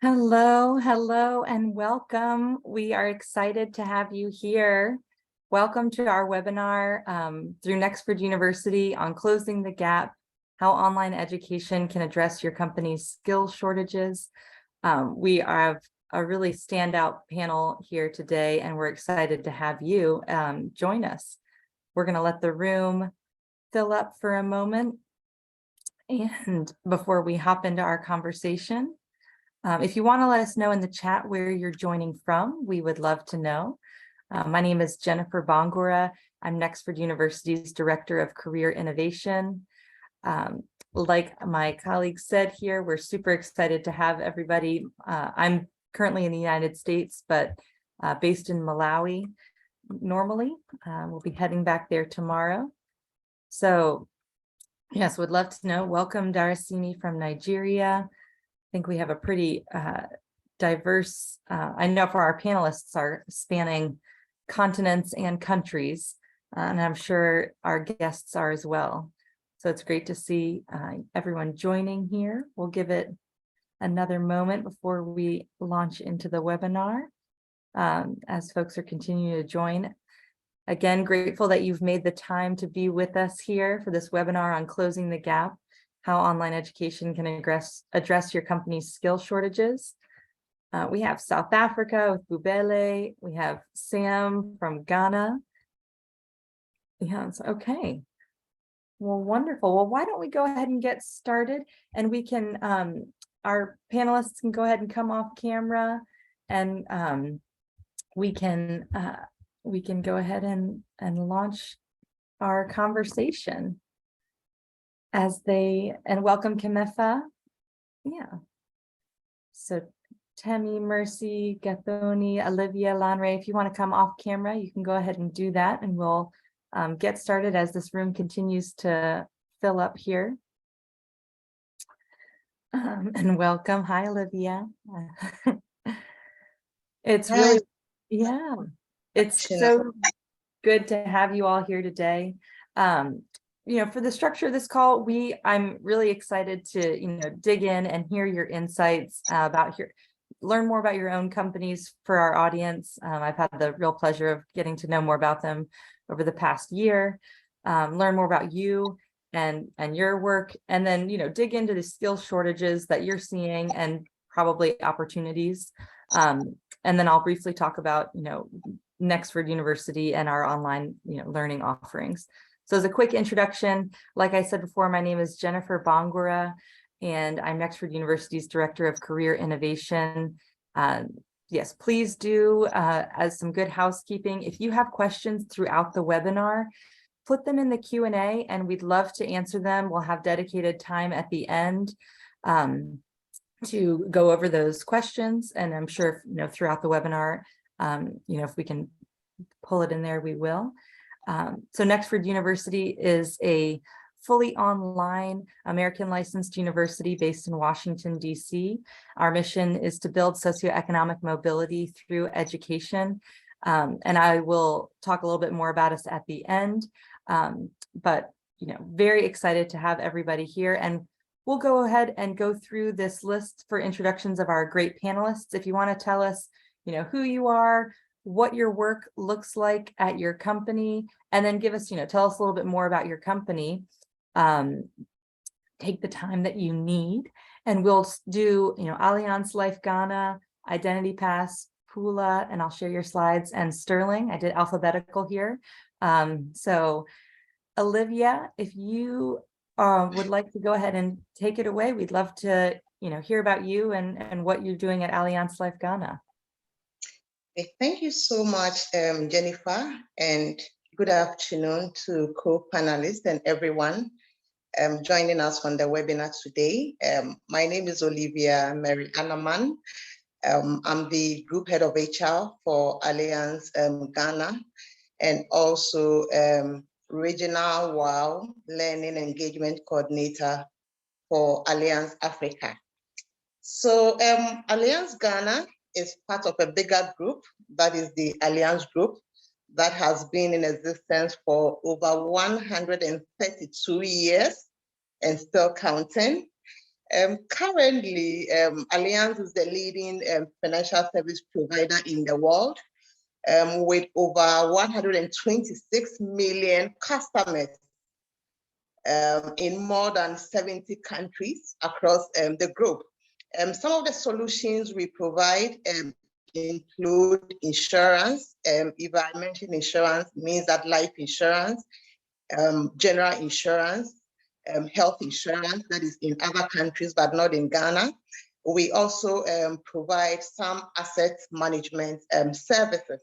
Hello, hello, and welcome. We are excited to have you here. Welcome to our webinar through Nexford University on Closing the Gap, how online education can address your company's skill shortages. We have a really standout panel here today, and we're excited to have you join us. We're going to let the room fill up for a moment, and before we hop into our conversation, if you want to let us know in the chat where you're joining from, we would love to know. My name is Jennifer Bongora. I'm Nexford University's Director of Career Innovation. Like my colleagues said here, we're super excited to have everybody. I'm currently in the United States, but based in Malawi normally. We'll be heading back there tomorrow. So yes, would love to know. Welcome, Darasimi from Nigeria. I think we have a pretty diverse, I know for our panelists are spanning continents and countries, and I'm sure our guests are as well. So it's great to see everyone joining here. We'll give it another moment before we launch into the webinar as folks are continuing to join. Again, grateful that you've made the time to be with us here for this webinar on Closing the Gap, how online education can address your company's skill shortages. We have South Africa with Bubele. We have Sam from Ghana. Yes, okay. Well, wonderful. Well, why don't we go ahead and get started, and we can, our panelists can go ahead and come off camera, and we can go ahead and launch our conversation. And welcome Kimefa. Yeah. So Temi, Mercy, Gathoni, Olivia, Lanre, if you want to come off camera, you can go ahead and do that, and we'll get started as this room continues to fill up here. And welcome. Hi, Olivia. It's really, yeah, it's so good to have you all here today. For the structure of this call, I'm really excited to, dig in and hear your insights learn more about your own companies for our audience. I've had the real pleasure of getting to know more about them over the past year, learn more about you and your work, and then, dig into the skill shortages that you're seeing and probably opportunities. And then I'll briefly talk about, Nexford University and our online, learning offerings. So as a quick introduction, like I said before, my name is Jennifer Bongora, and I'm Nexford University's Director of Career Innovation. Yes, please do, as some good housekeeping, if you have questions throughout the webinar, put them in the Q&A, and we'd love to answer them. We'll have dedicated time at the end to go over those questions, and I'm sure, throughout the webinar, if we can pull it in there, we will. So Nexford University is a fully online American licensed university based in Washington, D.C. Our mission is to build socioeconomic mobility through education. And I will talk a little bit more about us at the end. But, very excited to have everybody here. And we'll go ahead and go through this list for introductions of our great panelists. If you want to tell us, who you are, what your work looks like at your company, and then give us, tell us a little bit more about your company. Take the time that you need, and we'll do, Allianz Life Ghana, Identity Pass, Pula, and I'll share your slides, and Sterling. I did alphabetical here. So Olivia, if you would like to go ahead and take it away, we'd love to, hear about you and what you're doing at Allianz Life Ghana. Thank you so much, Jennifer, and good afternoon to co-panelists and everyone joining us on the webinar today. My name is Olivia Mary Anaman. I'm the Group Head of HR for Allianz Ghana, and also Regional WOW Learning Engagement Coordinator for Allianz Africa. So Allianz Ghana is part of a bigger group, that is the Allianz Group, that has been in existence for over 132 years and still counting. Currently, Allianz is the leading financial service provider in the world, with over 126 million customers in more than 70 countries across the globe. Some of the solutions we provide include insurance. If I mention insurance, it means that life insurance, general insurance, health insurance that is in other countries but not in Ghana. We also provide some asset management services.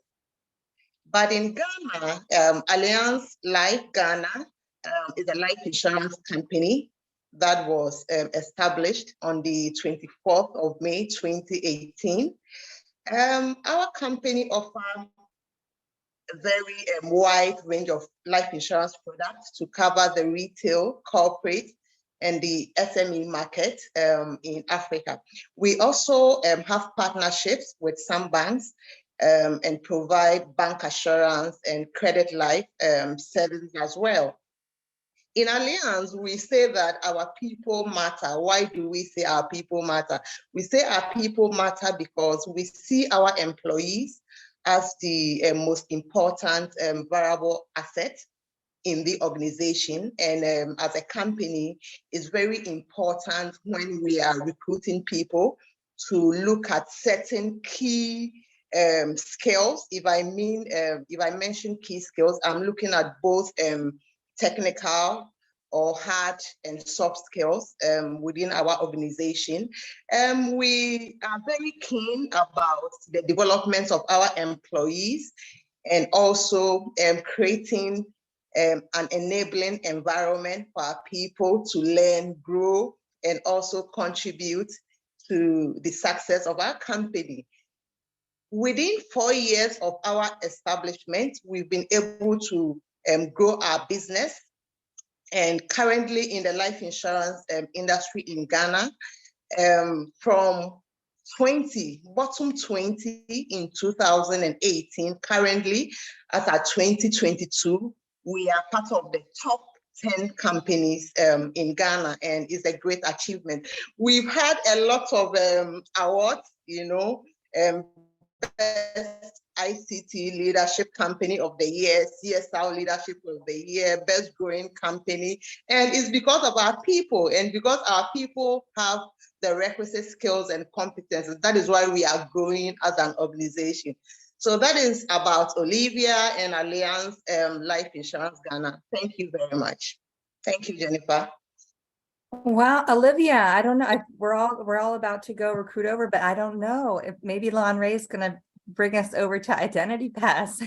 But in Ghana, Allianz Life Ghana is a life insurance company that was established on the 24th of May, 2018. Our company offers a very wide range of life insurance products to cover the retail, corporate, and the SME market in Africa. We also have partnerships with some banks and provide bank assurance and credit life services as well. In Allianz, we say that our people matter. Why do we say our people matter? We say our people matter because we see our employees as the most important variable asset in the organization. And as a company, it's very important when we are recruiting people to look at certain key skills. If I mention key skills, I'm looking at both technical or hard and soft skills within our organization. We are very keen about the development of our employees and also creating an enabling environment for our people to learn, grow, and also contribute to the success of our company. Within 4 years of our establishment, we've been able to grow our business. And currently in the life insurance industry in Ghana, from bottom 20 in 2018, currently as at 2022, we are part of the top 10 companies in Ghana, and it's a great achievement. We've had a lot of awards, Best ICT Leadership Company of the Year, CSR Leadership of the Year, Best Growing Company. And it's because of our people, and because our people have the requisite skills and competences. That is why we are growing as an organization. So that is about Olivia and Allianz Life Insurance Ghana. Thank you very much. Thank you, Jennifer. Wow, Olivia, I don't know. We're all about to go recruit over, but I don't know if maybe Lanre is going to bring us over to Identity Pass.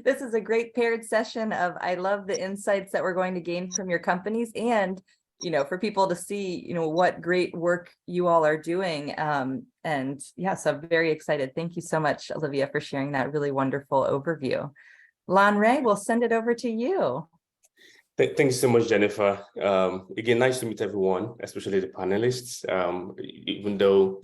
This is a great paired session of, I love the insights that we're going to gain from your companies, and for people to see what great work you all are doing. And yeah, so I'm very excited. Thank you so much, Olivia, for sharing that really wonderful overview. Lanre, we'll send it over to you. Thanks so much, Jennifer. Again, nice to meet everyone, especially the panelists, even though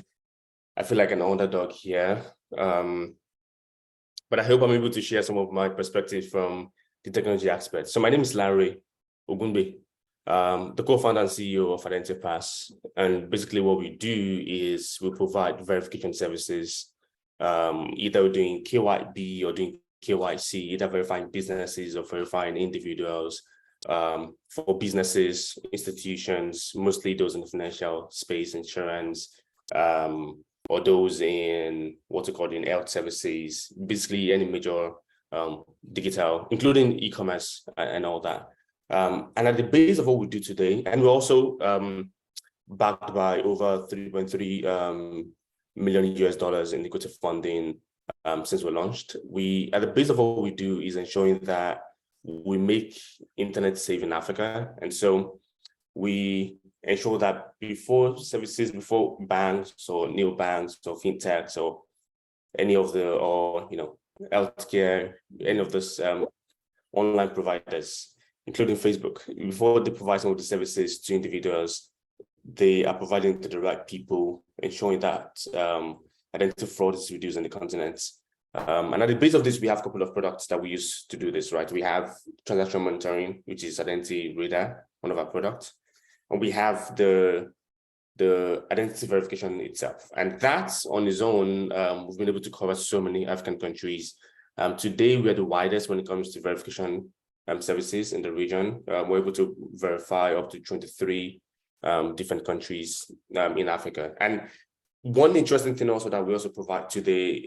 I feel like an underdog here. But I hope I'm able to share some of my perspectives from the technology aspect. So my name is Lanre Ogunbe, the co-founder and CEO of Identity Pass. And basically what we do is we provide verification services, either we're doing KYB or doing KYC, either verifying businesses or verifying individuals, for businesses, institutions, mostly those in the financial space, insurance, or those in what's it called in health services, basically any major digital, including e-commerce and all that. And at the base of what we do today, and we're also backed by over $3.3 million in equity funding since we launched. At the base of what we do is ensuring that we make internet safe in Africa. And so we ensure that before banks or neobanks or fintechs or any of the, healthcare, any of those online providers, including Facebook, before they provide some of the services to individuals, they are providing to the right people, ensuring that identity fraud is reduced on the continent. And at the base of this, we have a couple of products that we use to do this, right? We have transaction monitoring, which is Identity Radar, one of our products. And we have the the identity verification itself. And that's on its own, we've been able to cover so many African countries. Today, we're the widest when it comes to verification services in the region. We're able to verify up to 23 different countries in Africa. And one interesting thing also that we also provide today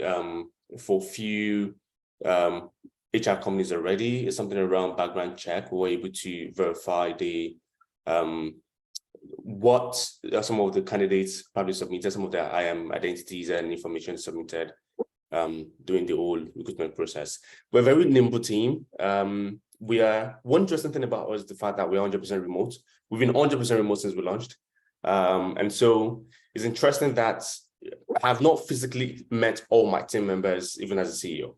for few HR companies already is something around background check. We're able to verify the what some of the candidates probably submitted, some of their identities and information submitted during the whole recruitment process. We're a very nimble team. One interesting thing about us is the fact that we're 100% remote. We've been 100% remote since we launched. And so it's interesting that I have not physically met all my team members, even as a CEO.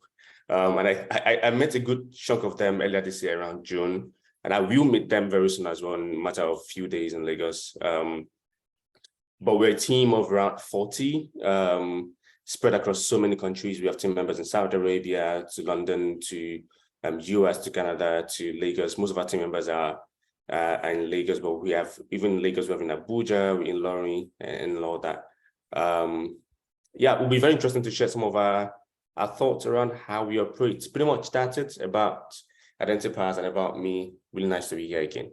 And I met a good chunk of them earlier this year around June. And I will meet them very soon as well, in a matter of a few days in Lagos. But we're a team of around 40, spread across so many countries. We have team members in Saudi Arabia, to London, to US, to Canada, to Lagos. Most of our team members are in Lagos, but we have, even in Lagos, we have in Abuja, in Lorry, and all that. Yeah, it will be very interesting to share some of our thoughts around how we operate. Pretty much that's it about Identity Pass and about me. Really nice to be here again.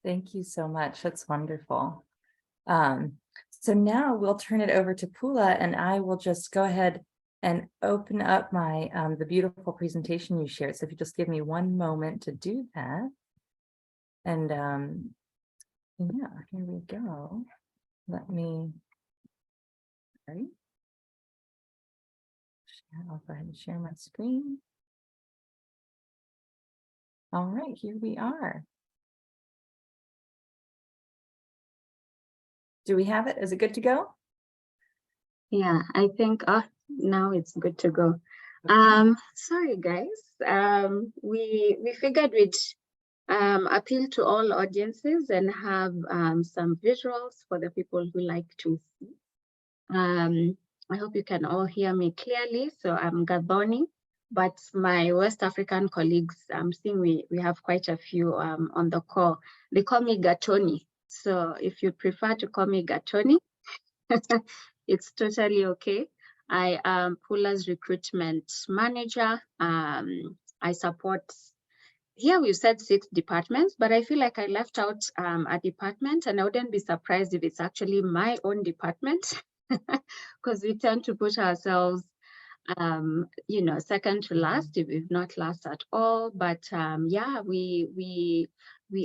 Thank you so much. That's wonderful. So now we'll turn it over to Pula, and I will just go ahead and open up my the beautiful presentation you shared. So if you just give me one moment to do that. And yeah, here we go. Let me, sorry. I'll go ahead and share my screen. All right, here we are. Do we have it? Is it good to go? Yeah, I think now it's good to go. Sorry guys. We figured we'd appeal to all audiences and have some visuals for the people who like to see. I hope you can all hear me clearly. So I'm Gaboni, but my West African colleagues, I'm seeing we have quite a few on the call. They call me Gatoni. So if you prefer to call me Gatoni, it's totally okay. I am Pula's recruitment manager. I support, here we said 6 departments, but I feel like I left out a department, and I wouldn't be surprised if it's actually my own department, because we tend to put ourselves you know, second to last, if not last at all. But yeah, we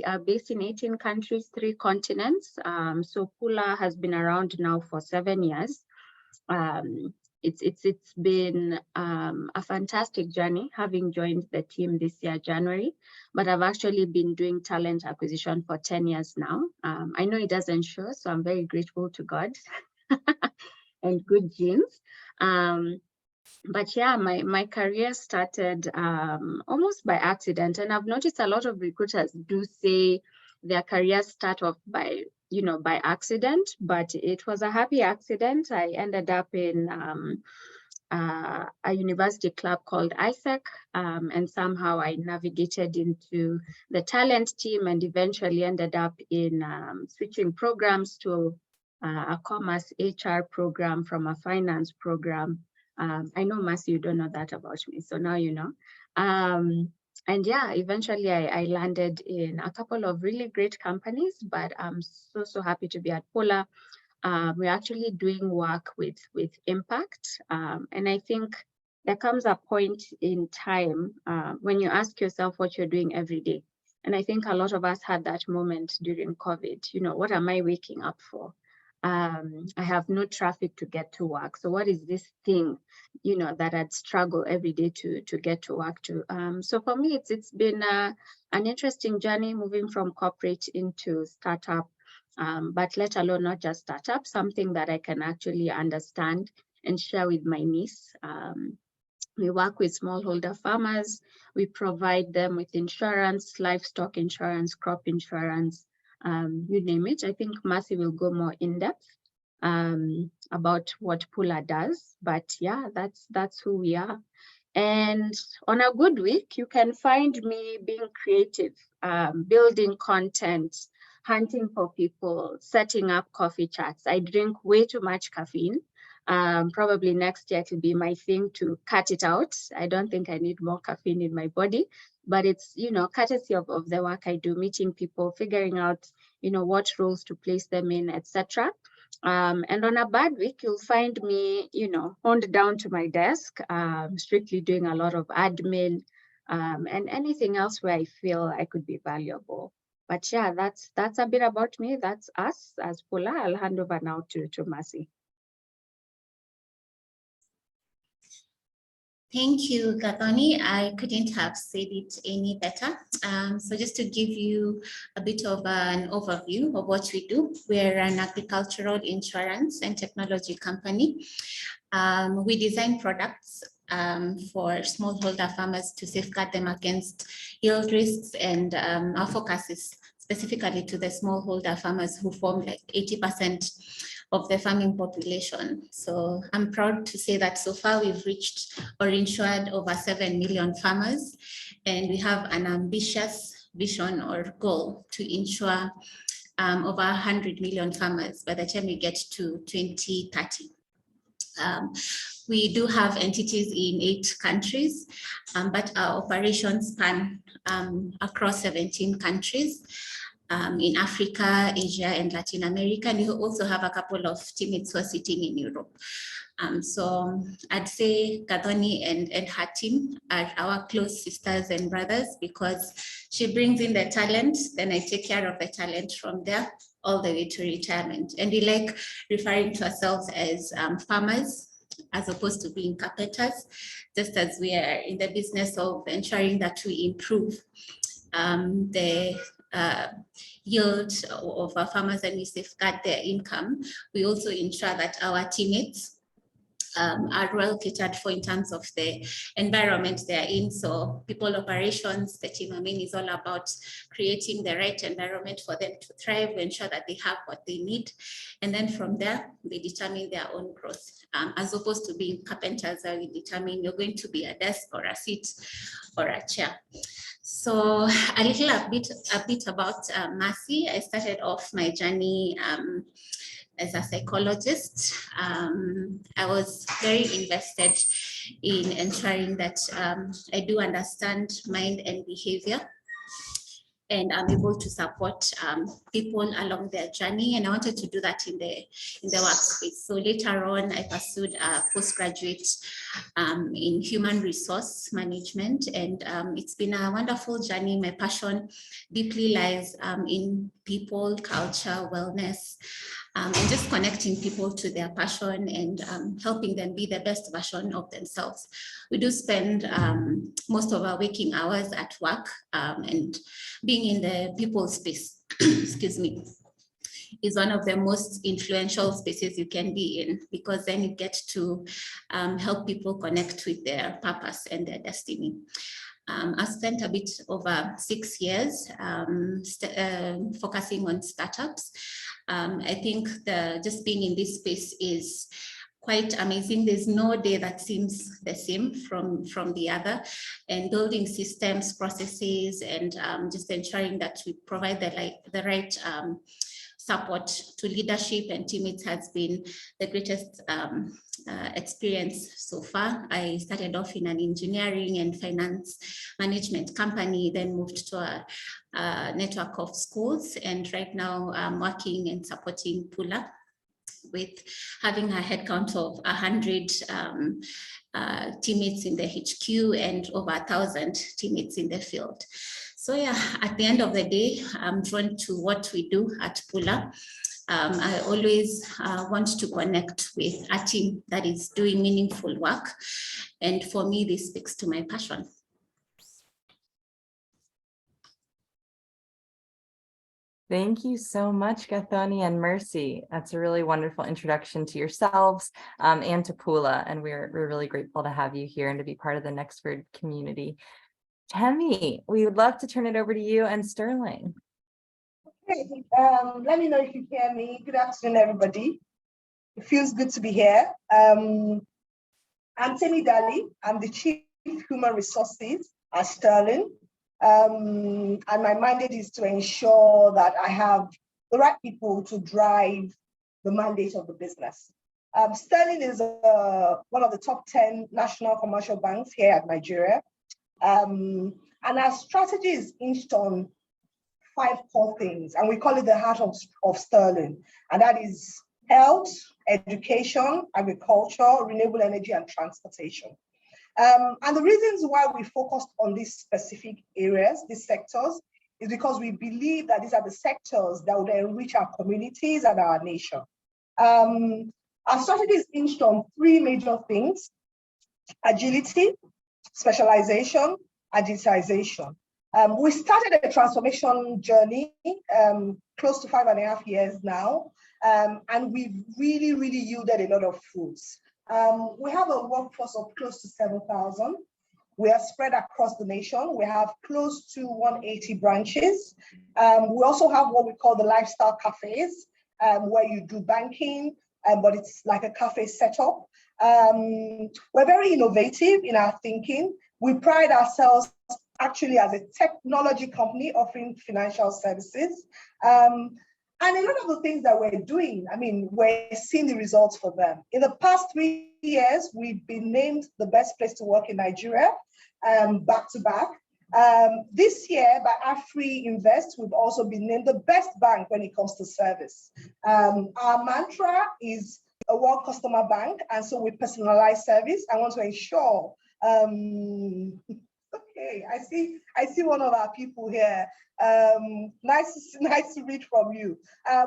are based in 18 countries, 3 continents. So Pula has been around now for 7 years. It's been a fantastic journey, having joined the team this year, January, but I've actually been doing talent acquisition for 10 years now. I know it doesn't show, so I'm very grateful to God and good genes. But yeah, my career started almost by accident, and I've noticed a lot of recruiters do say their careers start off by, you know, by accident, but it was a happy accident. I ended up in a university club called ISEC, and somehow I navigated into the talent team and eventually ended up in switching programs to a commerce HR program from a finance program. I know, Mercy, you don't know that about me, so now you know. And yeah, eventually I landed in a couple of really great companies, but I'm so happy to be at Pula. We're actually doing work with impact. And I think there comes a point in time when you ask yourself what you're doing every day. And I think a lot of us had that moment during COVID. You know, what am I waking up for? I have no traffic to get to work. So what is this thing, you know, that I'd struggle every day to get to work to? So for me, it's been an interesting journey moving from corporate into startup, but let alone not just startup, something that I can actually understand and share with my niece. We work with smallholder farmers. We provide them with insurance, livestock insurance, crop insurance, you name it. I think Mercy will go more in depth about what Pula does, but yeah, that's who we are. And on a good week, you can find me being creative, building content, hunting for people, setting up coffee chats. I drink way too much caffeine. Probably next year it'll be my thing to cut it out. I don't think I need more caffeine in my body, but it's, courtesy of the work I do, meeting people, figuring out, what roles to place them in, etc. And on a bad week, you'll find me, honed down to my desk, strictly doing a lot of admin, and anything else where I feel I could be valuable. But yeah, that's a bit about me. That's us as Pula. I'll hand over now to Mercy. Thank you, Gathoni. I couldn't have said it any better. So just to give you a bit of an overview of what we do, we're an agricultural insurance and technology company. We design products for smallholder farmers to safeguard them against yield risks, and our focus is specifically to the smallholder farmers who form like 80% of the farming population. So I'm proud to say that so far we've reached or insured over 7 million farmers, and we have an ambitious vision or goal to insure over 100 million farmers by the time we get to 2030. We do have entities in 8 countries, but our operations span across 17 countries in Africa, Asia, and Latin America. And we also have a couple of teammates who are sitting in Europe. So I'd say Gathoni and her team are our close sisters and brothers, because she brings in the talent, then I take care of the talent from there all the way to retirement. And we like referring to ourselves as farmers as opposed to being carpenters, just as we are in the business of ensuring that we improve the yield of our farmers and we safeguard their income. We also ensure that our teammates are well catered for in terms of the environment they're in. So people operations, the team is all about creating the right environment for them to thrive, ensure that they have what they need. And then from there, they determine their own growth. As opposed to being carpenters, where we determine you're going to be a desk or a seat or a chair. So a bit about Mercy. I started off my journey as a psychologist. I was very invested in ensuring that I do understand mind and behavior, and I'm able to support people along their journey. And I wanted to do that in the workspace. So later on, I pursued a postgraduate in human resource management, and it's been a wonderful journey. My passion deeply lies in people, culture, wellness, and just connecting people to their passion and helping them be the best version of themselves. We do spend most of our waking hours at work, and being in the people space, excuse me, is one of the most influential spaces you can be in, because then you get to help people connect with their purpose and their destiny. I've spent a bit over 6 years focusing on startups. I think just being in this space is quite amazing. There's no day that seems the same from the other, and building systems, processes, and just ensuring that we provide the right support to leadership and teammates has been the greatest experience so far. I started off in an engineering and finance management company, then moved to a network of schools, and right now I'm working and supporting Pula with having a headcount of 100 teammates in the HQ and over 1,000 teammates in the field. So yeah, at the end of the day, I'm drawn to what we do at Pula. I always want to connect with a team that is doing meaningful work. And for me, this speaks to my passion. Thank you so much, Gathoni and Mercy. That's a really wonderful introduction to yourselves and to Pula. And we're really grateful to have you here and to be part of the Nexford community. Temi, we would love to turn it over to you and Sterling. Okay, let me know if you hear me. Good afternoon, everybody. It feels good to be here. I'm Temi Dali. I'm the Chief Human Resources at Sterling. And my mandate is to ensure that I have the right people to drive the mandate of the business. Sterling is one of the top 10 national commercial banks here at Nigeria. And our strategy is hinged on 5 core things, and we call it the heart of Sterling. And that is health, education, agriculture, renewable energy, and transportation. And the reasons why we focused on these specific areas, these sectors, is because we believe that these are the sectors that would enrich our communities and our nation. Our strategy is hinged on 3 major things: agility, specialization, and digitization. We started a transformation journey close to 5.5 years now, and we've really yielded a lot of fruits. We have a workforce of close to 7,000. We are spread across the nation. We have close to 180 branches. We also have what we call the lifestyle cafes, where you do banking, but it's like a cafe setup. We're very innovative in our thinking. We pride ourselves actually as a technology company offering financial services. And a lot of the things that we're doing, I mean, we're seeing the results for them. In the past 3 years, we've been named the best place to work in Nigeria, back to back. This year, by Afri Invest, we've also been named the best bank when it comes to service. Our mantra is a world customer bank, and so we personalize service. I want to ensure, okay, I see one of our people here. Nice to read from you.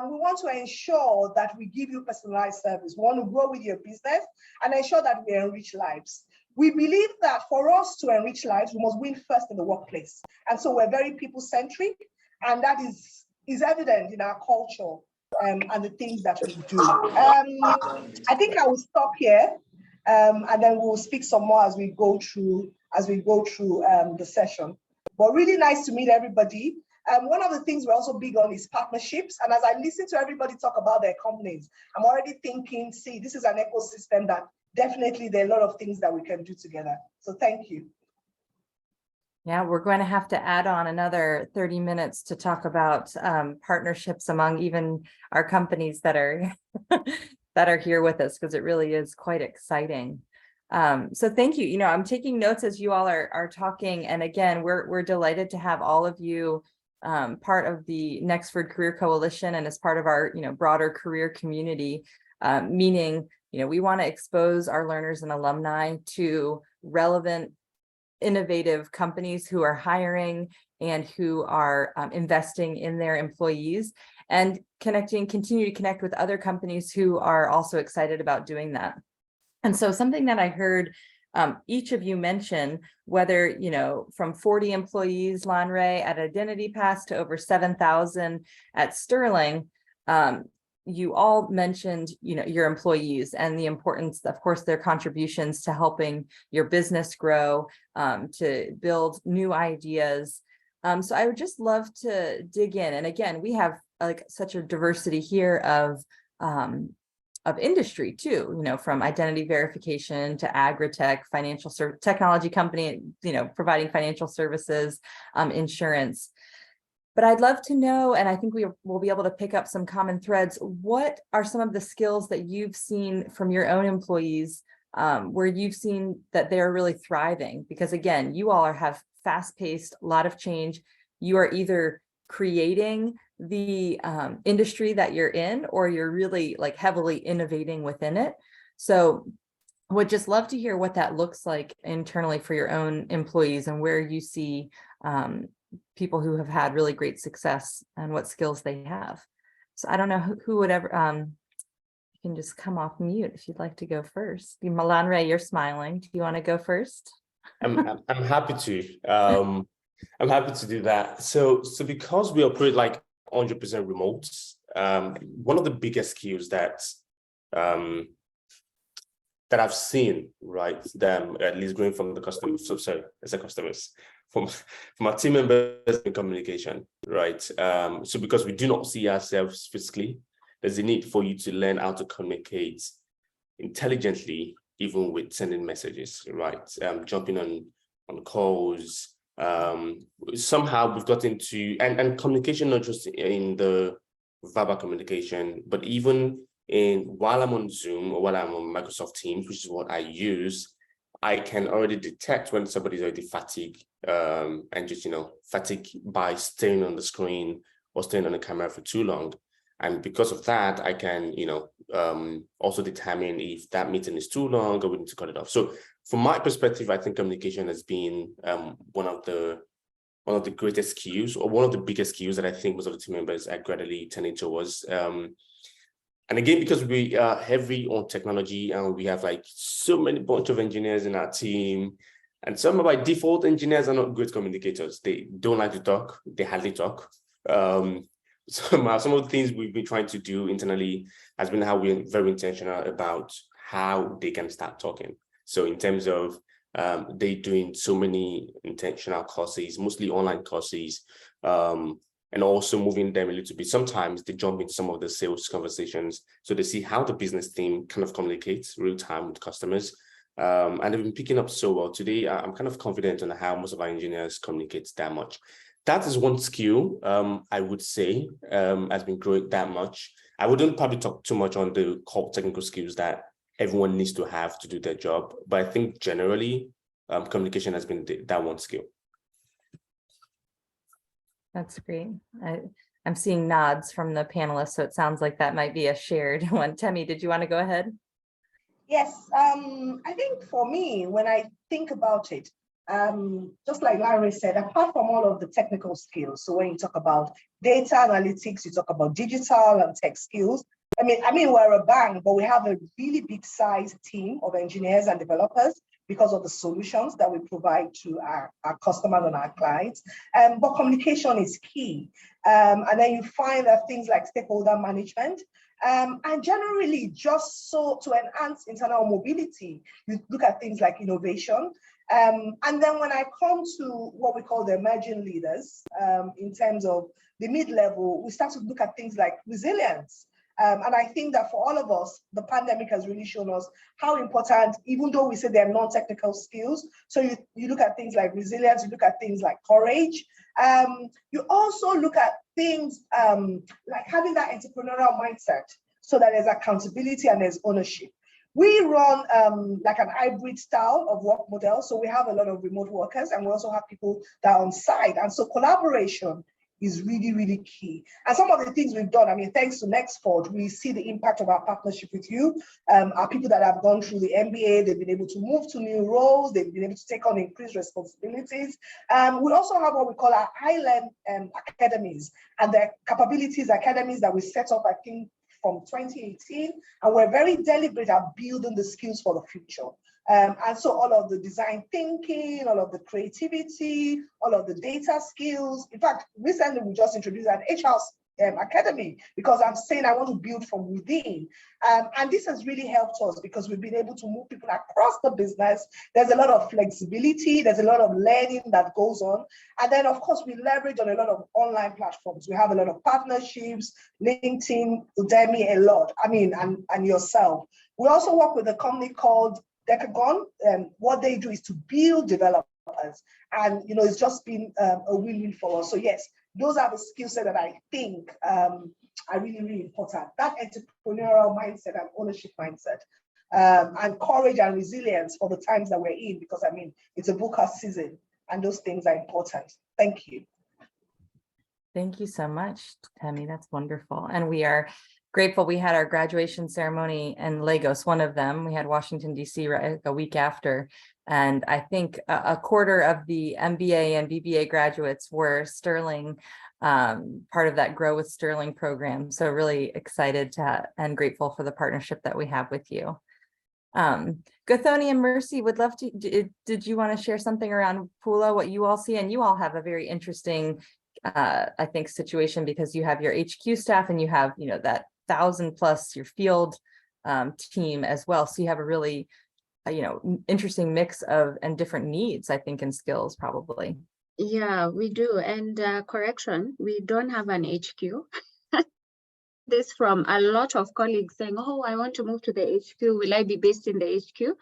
We want to ensure that we give you personalized service. We want to grow with your business and ensure that we enrich lives. We believe that for us to enrich lives, we must win first in the workplace. And so we're very people-centric, and that is evident in our culture and the things that we do. I think I will stop here, and then we'll speak some more as we go through the session. But really nice to meet everybody. One of the things we're also big on is partnerships. And as I listen to everybody talk about their companies, I'm already thinking, see, this is an ecosystem that definitely there are a lot of things that we can do together. So thank you. Yeah, we're going to have to add on another 30 minutes to talk about partnerships among even our companies that are that are here with us, because it really is quite exciting. So thank you. You know, I'm taking notes as you all are talking. And again, we're delighted to have all of you part of the Nexford Career Coalition and as part of our, broader career community, meaning, we want to expose our learners and alumni to relevant, innovative companies who are hiring and who are investing in their employees, and continue to connect with other companies who are also excited about doing that. And so something that I heard each of you mention, whether, from 40 employees, Lanre, at Identity Pass to over 7,000 at Sterling, you all mentioned, your employees and the importance, of course, their contributions to helping your business grow, to build new ideas. So I would just love to dig in. And again, we have such a diversity here of industry too, from identity verification to agri-tech, financial technology company, providing financial services, insurance. But I'd love to know, and I think we will be able to pick up some common threads. What are some of the skills that you've seen from your own employees where you've seen that they're really thriving? Because again, you all have fast-paced, a lot of change. You are either creating the industry that you're in, or you're really heavily innovating within it. So would just love to hear what that looks like internally for your own employees, and where you see people who have had really great success and what skills they have. So I don't know who would ever, you can just come off mute if you'd like to go first. Lanre, you're smiling. Do you want to go first? I'm happy to. I'm happy to do that. So because we operate 100% remote, one of the biggest skills that I've seen, them at least going from the customers. So sorry, I said customers, from our team members in communication, right? So because we do not see ourselves physically, there's a need for you to learn how to communicate intelligently, even with sending messages, right? Jumping on calls, Somehow we've got into, and communication, not just in the verbal communication, but even while I'm on Zoom or while I'm on Microsoft Teams, which is what I use, I can already detect when somebody's already fatigued, and just, fatigued by staying on the screen or staying on the camera for too long. And because of that, I can, also determine if that meeting is too long or we need to cut it off. So from my perspective, I think communication has been one of the greatest skills, or one of the biggest skills that I think most of the team members are gradually turning towards. And again, because we are heavy on technology and we have like so many bunch of engineers in our team, and some of by default engineers are not great communicators. They don't like to talk. They hardly talk. Some of the things we've been trying to do internally has been how we're very intentional about how they can start talking. So in terms of they doing so many intentional courses, mostly online courses, and also moving them a little bit. Sometimes they jump into some of the sales conversations, so they see how the business team kind of communicates real time with customers. And they've been picking up so well. Today, I'm kind of confident on how most of our engineers communicate that much. That is one skill I would say has been growing that much. I wouldn't probably talk too much on the core technical skills that everyone needs to have to do their job, but I think generally communication has been that one skill. That's great. I'm seeing nods from the panelists, so it sounds like that might be a shared one. Temi, did you want to go ahead? Yes, I think for me, when I think about it, just like Larry said, apart from all of the technical skills, so when you talk about data analytics, you talk about digital and tech skills. I mean, we're a bank, but we have a really big size team of engineers and developers because of the solutions that we provide to our customers and our clients. But communication is key. And then you find that things like stakeholder management, and generally just so to enhance internal mobility, you look at things like innovation. And then when I come to what we call the emerging leaders, in terms of the mid-level, we start to look at things like resilience. And I think that for all of us, the pandemic has really shown us how important, even though we say they're non-technical skills, so you look at things like resilience, you look at things like courage. You also look at things like having that entrepreneurial mindset so that there's accountability and there's ownership. We run like an hybrid style of work model. So we have a lot of remote workers and we also have people that are on site. And so collaboration is really, really key. And some of the things we've done, I mean, thanks to Nexford, we see the impact of our partnership with you. Our people that have gone through the MBA, they've been able to move to new roles, they've been able to take on increased responsibilities. We also have what we call our Highland academies and the capabilities academies that we set up, I think, from 2018, and we're very deliberate at building the skills for the future. And so all of the design thinking, all of the creativity, all of the data skills. In fact, recently we just introduced an HR academy because I'm saying I want to build from within. And this has really helped us because we've been able to move people across the business. There's a lot of flexibility. There's a lot of learning that goes on. And then, of course, we leverage on a lot of online platforms. We have a lot of partnerships, LinkedIn, Udemy, a lot. I mean, and yourself. We also work with a company called Decagon. What they do is to build developers. And, it's just been a win-win for us. So yes, those are the skill set that I think are really, really important. That entrepreneurial mindset and ownership mindset, and courage and resilience for the times that we're in, because I mean, it's a VUCA season and those things are important. Thank you. Thank you so much, Temi. That's wonderful. And we are grateful. We had our graduation ceremony in Lagos, one of them. We had Washington, D.C. right a week after. And I think a quarter of the MBA and BBA graduates were Sterling, part of that Grow with Sterling program. So really excited and grateful for the partnership that we have with you. Gathoni and Mercy, would love to, did you want to share something around Pula, what you all see? And you all have a very interesting, I think, situation because you have your HQ staff and you have, that 1,000+ your field team as well. So you have a really interesting mix of and different needs, I think, and skills probably. Yeah, we do. And correction, we don't have an HQ. This from a lot of colleagues saying, oh, I want to move to the HQ. Will I be based in the HQ?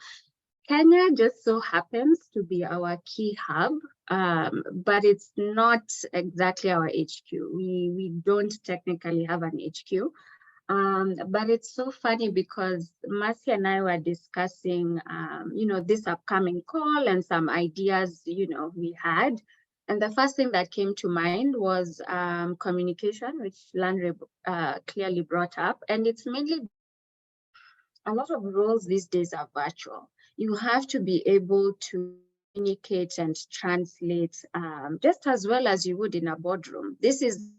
Kenya just so happens to be our key hub, but it's not exactly our HQ. We don't technically have an HQ. But it's so funny because Mercy and I were discussing, this upcoming call and some ideas, we had. And the first thing that came to mind was communication, which Landry clearly brought up. And it's mainly a lot of roles these days are virtual. You have to be able to communicate and translate just as well as you would in a boardroom. This is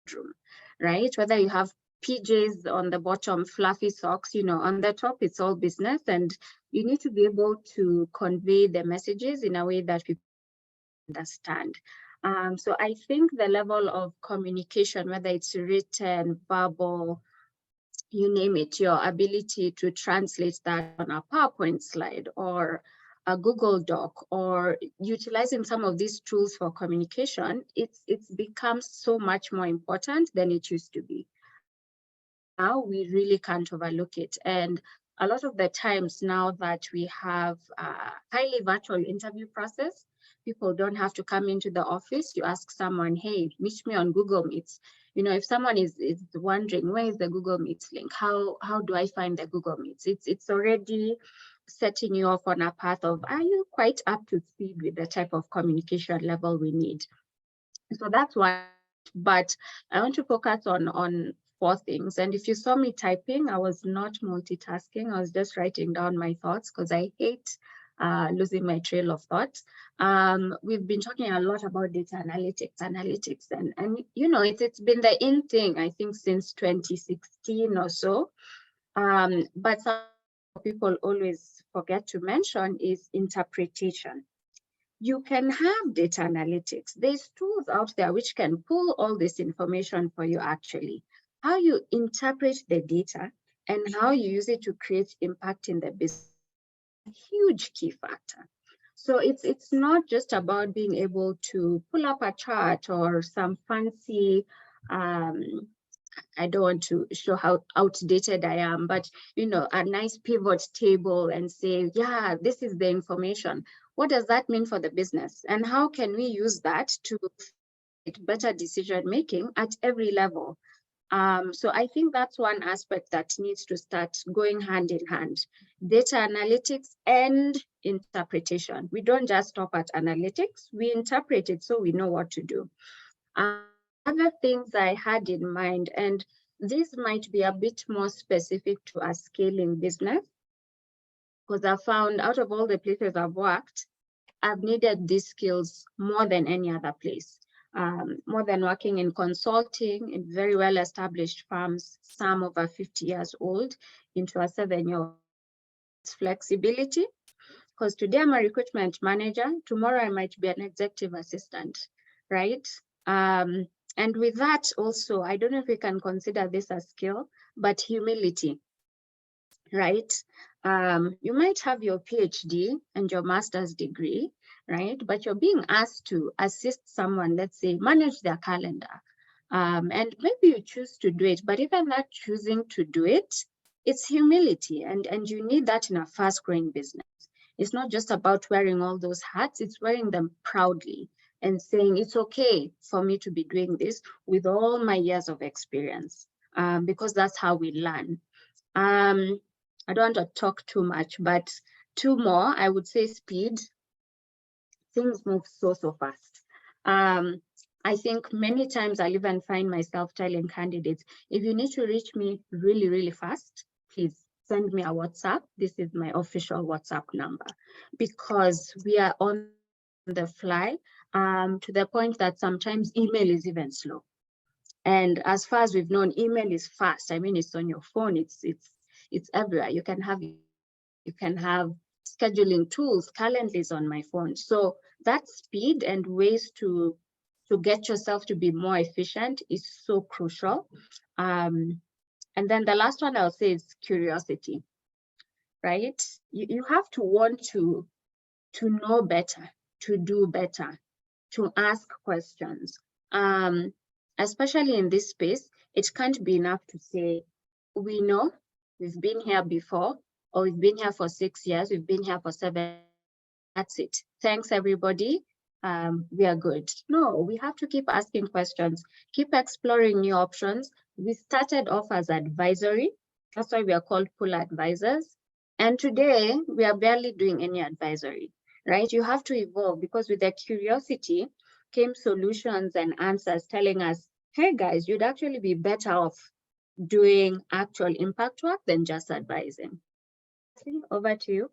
boardroom, right? Whether you have PJs on the bottom, fluffy socks, on the top, it's all business. And you need to be able to convey the messages in a way that people understand. So I think the level of communication, whether it's written, verbal, you name it, your ability to translate that on a PowerPoint slide or a Google Doc, or utilizing some of these tools for communication, it's become so much more important than it used to be. Now we really can't overlook it. And a lot of the times now that we have a highly virtual interview process, people don't have to come into the office. You ask someone, hey, meet me on Google Meets. If someone is wondering, where is the Google Meets link? How do I find the Google Meets? It's already setting you off on a path of, are you quite up to speed with the type of communication level we need? So that's why, but I want to focus on 4 things. And if you saw me typing, I was not multitasking. I was just writing down my thoughts because I hate losing my trail of thought. We've been talking a lot about data analytics, and it's been the in thing, I think, since 2016 or so. But some people always forget to mention is interpretation. You can have data analytics. There's tools out there which can pull all this information for you actually. How you interpret the data and how you use it to create impact in the business, a huge key factor. So it's not just about being able to pull up a chart or some fancy, I don't want to show how outdated I am, but a nice pivot table and say, yeah, this is the information. What does that mean for the business? And how can we use that to get better decision making at every level? So I think that's one aspect that needs to start going hand in hand. Data analytics and interpretation. We don't just stop at analytics, we interpret it so we know what to do. Other things I had in mind, and this might be a bit more specific to a scaling business, because I found out of all the places I've worked, I've needed these skills more than any other place. More than working in consulting in very well-established firms, some over 50 years old, into a 7-year flexibility. Because today I'm a recruitment manager, tomorrow I might be an executive assistant, right? And with that also, I don't know if we can consider this a skill, but humility, right? You might have your PhD and your master's degree, right? But you're being asked to assist someone, let's say, manage their calendar. And maybe you choose to do it, but even that choosing to do it, it's humility. And you need that in a fast-growing business. It's not just about wearing all those hats, it's wearing them proudly and saying, it's okay for me to be doing this with all my years of experience, because that's how we learn. I don't want to talk too much, but 2 more, I would say speed. Things move so fast. I think many times I'll even find myself telling candidates, if you need to reach me really, really fast, please send me a WhatsApp. This is my official WhatsApp number, because we are on the fly, to the point that sometimes email is even slow. And as far as we've known, email is fast. I mean, it's on your phone, it's everywhere. You can have scheduling tools, calendars on my phone. So that speed and ways to get yourself to be more efficient is so crucial. And then the last one I'll say is curiosity, right? You have to want to know better, to do better, to ask questions. Especially in this space, it can't be enough to say, we know, we've been here before, or we've been here for 6 years, we've been here for 7. That's it. Thanks, everybody. We are good. No, we have to keep asking questions, keep exploring new options. We started off as advisory. That's why we are called pool advisors. And today we are barely doing any advisory, right? You have to evolve, because with the curiosity came solutions and answers telling us, hey guys, you'd actually be better off doing actual impact work than just advising. Over to you.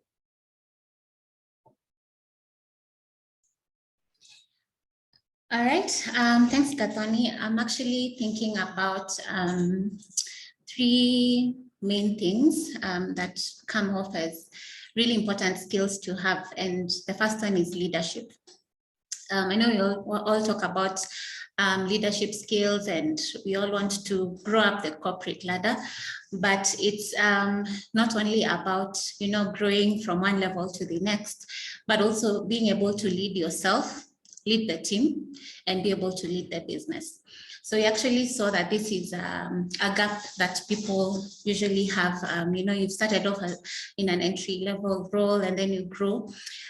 All right, thanks, Gathoni. I'm actually thinking about 3 main things that come off as really important skills to have. And the first one is leadership. I know we all talk about leadership skills, and we all want to grow up the corporate ladder, but it's not only about, you know, growing from one level to the next, but also being able to lead yourself, lead the team, and be able to lead the business. So we actually saw that this is a gap that people usually have. You know, you've started off in an entry level role and then you grow,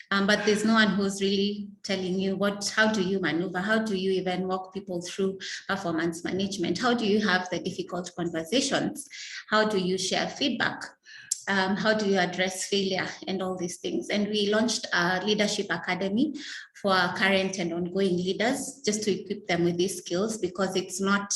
but there's no one who's really telling you how do you maneuver? How do you even walk people through performance management? How do you have the difficult conversations? How do you share feedback? How do you address failure and all these things? And we launched a leadership academy for our current and ongoing leaders, just to equip them with these skills, because it's not,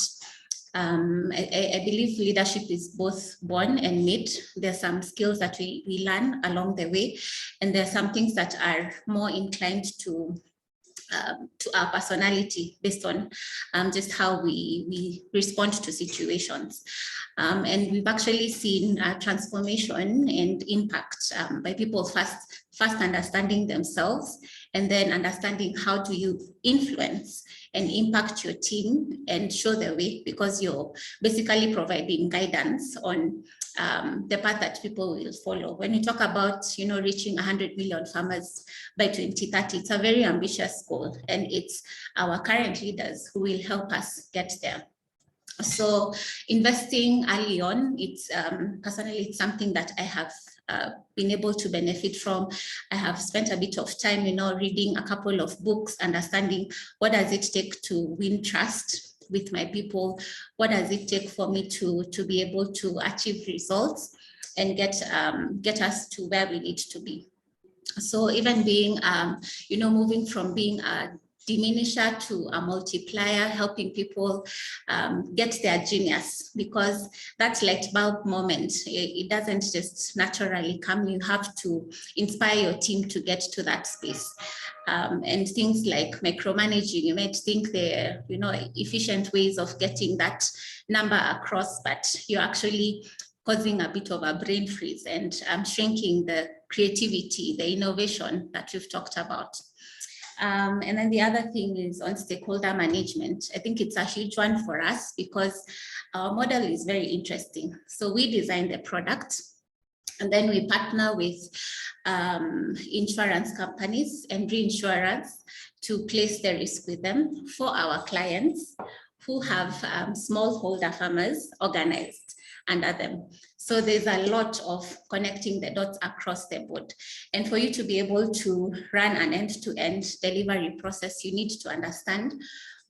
I believe leadership is both born and made. There's some skills that we learn along the way, and there's some things that are more inclined to our personality based on just how we respond to situations. And we've actually seen a transformation and impact by people first understanding themselves, and then understanding how do you influence and impact your team and show the way, because you're basically providing guidance on the path that people will follow. When you talk about, you know, reaching 100 million farmers by 2030, it's a very ambitious goal, and it's our current leaders who will help us get there. So investing early on, it's personally, it's something that I have been able to benefit from. I have spent a bit of time, you know, reading a couple of books, understanding what does it take to win trust with my people, what does it take for me to be able to achieve results and get us to where we need to be. So even being, you know, moving from being a diminisher to a multiplier, helping people get their genius, because that light bulb moment, it doesn't just naturally come. You have to inspire your team to get to that space. And things like micromanaging, you might think they're, you know, efficient ways of getting that number across, but you're actually causing a bit of a brain freeze and shrinking the creativity, the innovation that we've talked about. And then the other thing is on stakeholder management. I think it's a huge one for us because our model is very interesting. So we design the product, and then we partner with insurance companies and reinsurers to place the risk with them for our clients who have smallholder farmers organized under them. So there's a lot of connecting the dots across the board. And for you to be able to run an end-to-end delivery process, you need to understand,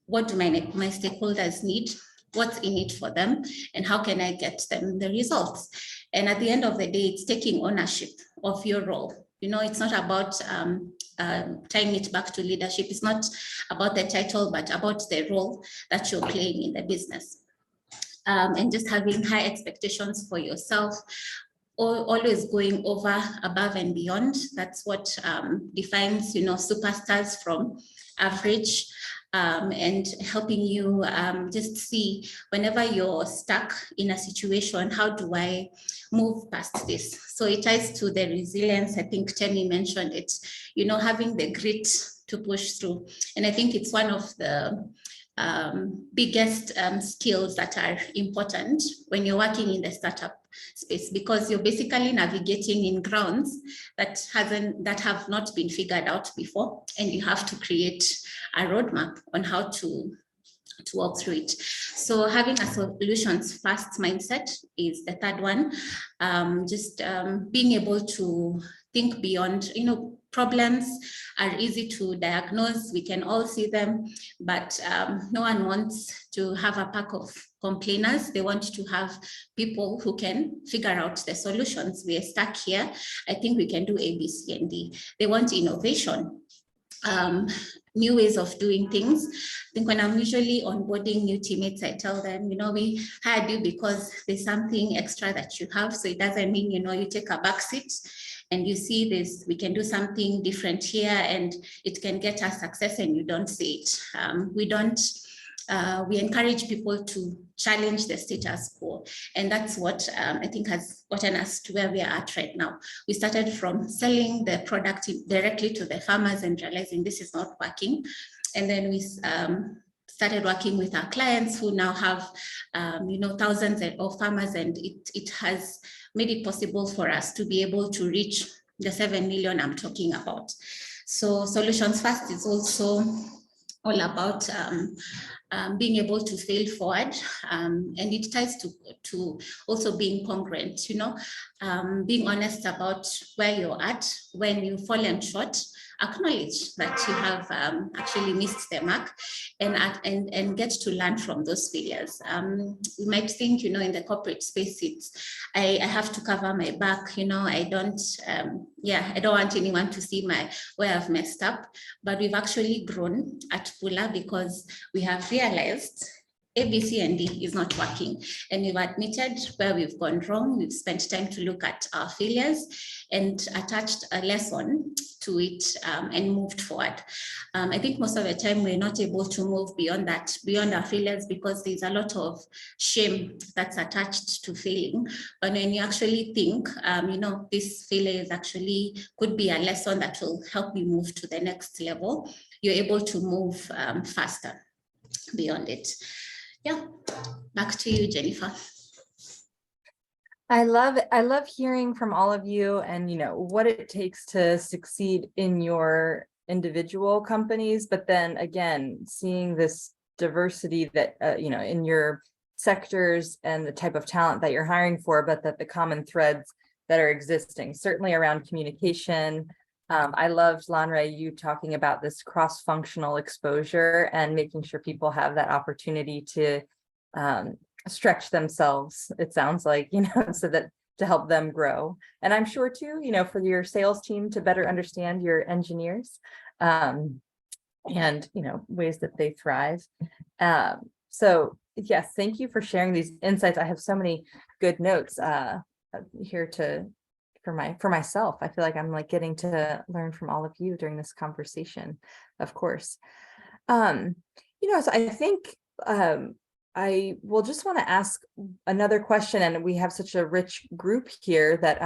what do my stakeholders need, what's in it for them, and how can I get them the results? And at the end of the day, it's taking ownership of your role. You know, it's not about tying it back to leadership. It's not about the title, but about the role that you're playing in the business. And just having high expectations for yourself, always going over, above and beyond. That's what defines, you know, superstars from average, and helping you just see whenever you're stuck in a situation, how do I move past this? So it ties to the resilience. I think Temi mentioned it, you know, having the grit to push through. And I think it's one of the biggest skills that are important when you're working in the startup space, because you're basically navigating in grounds that have not been figured out before, and you have to create a roadmap on how to walk through it. So having a solutions first mindset is the third one. Being able to think beyond, problems are easy to diagnose. We can all see them, but no one wants to have a pack of complainers. They want to have people who can figure out the solutions. We are stuck here. I think we can do A, B, C, and D. They want innovation. New ways of doing things. I think when I'm usually onboarding new teammates, I tell them, we hired you because there's something extra that you have. So it doesn't mean, you take a back seat and you see this, we can do something different here and it can get us success and you don't see it. We encourage people to challenge the status quo. And that's what I think has gotten us to where we are at right now. We started from selling the product directly to the farmers and realizing this is not working. And then we started working with our clients who now have, thousands of farmers, and it has made it possible for us to be able to reach the 7 million I'm talking about. So Solutions First is also all about being able to fail forward, and it ties to also being congruent, being honest about where you're at. When you've fallen short, acknowledge that you have actually missed the mark and get to learn from those failures. You might think, in the corporate space, I have to cover my back, I don't want anyone to see where I've messed up. But we've actually grown at Pula because we have realized A, B, C, and D is not working. And we've admitted where we've gone wrong. We've spent time to look at our failures and attached a lesson to it and moved forward. I think most of the time we're not able to move beyond our failures because there's a lot of shame that's attached to failing. But when you actually think, this failure is actually could be a lesson that will help you move to the next level, you're able to move faster beyond it. Yeah, back to you, Jennifer. I love hearing from all of you and, what it takes to succeed in your individual companies, but then again, seeing this diversity that, in your sectors and the type of talent that you're hiring for, but that the common threads that are existing, certainly around communication. I loved, Lanre, you talking about this cross-functional exposure and making sure people have that opportunity to stretch themselves, it sounds like, so that to help them grow. And I'm sure too, for your sales team to better understand your engineers and, ways that they thrive. So yes, thank you for sharing these insights. I have so many good notes here for myself. I feel like I'm getting to learn from all of you during this conversation, of course. So I think I will just want to ask another question, and we have such a rich group here that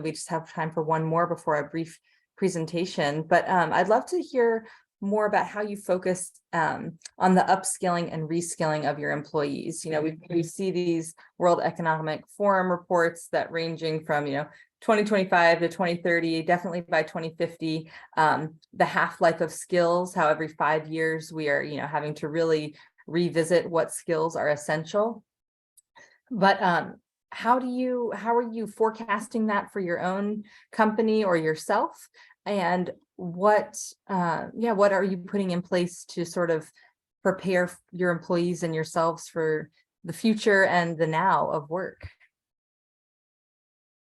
we just have time for one more before a brief presentation. But I'd love to hear more about how you focus on the upskilling and reskilling of your employees. We see these World Economic Forum reports that ranging from 2025 to 2030, definitely by 2050, the half-life of skills, how every 5 years we are having to really revisit what skills are essential. But how are you forecasting that for your own company or yourself? And what are you putting in place to sort of prepare your employees and yourselves for the future and the now of work?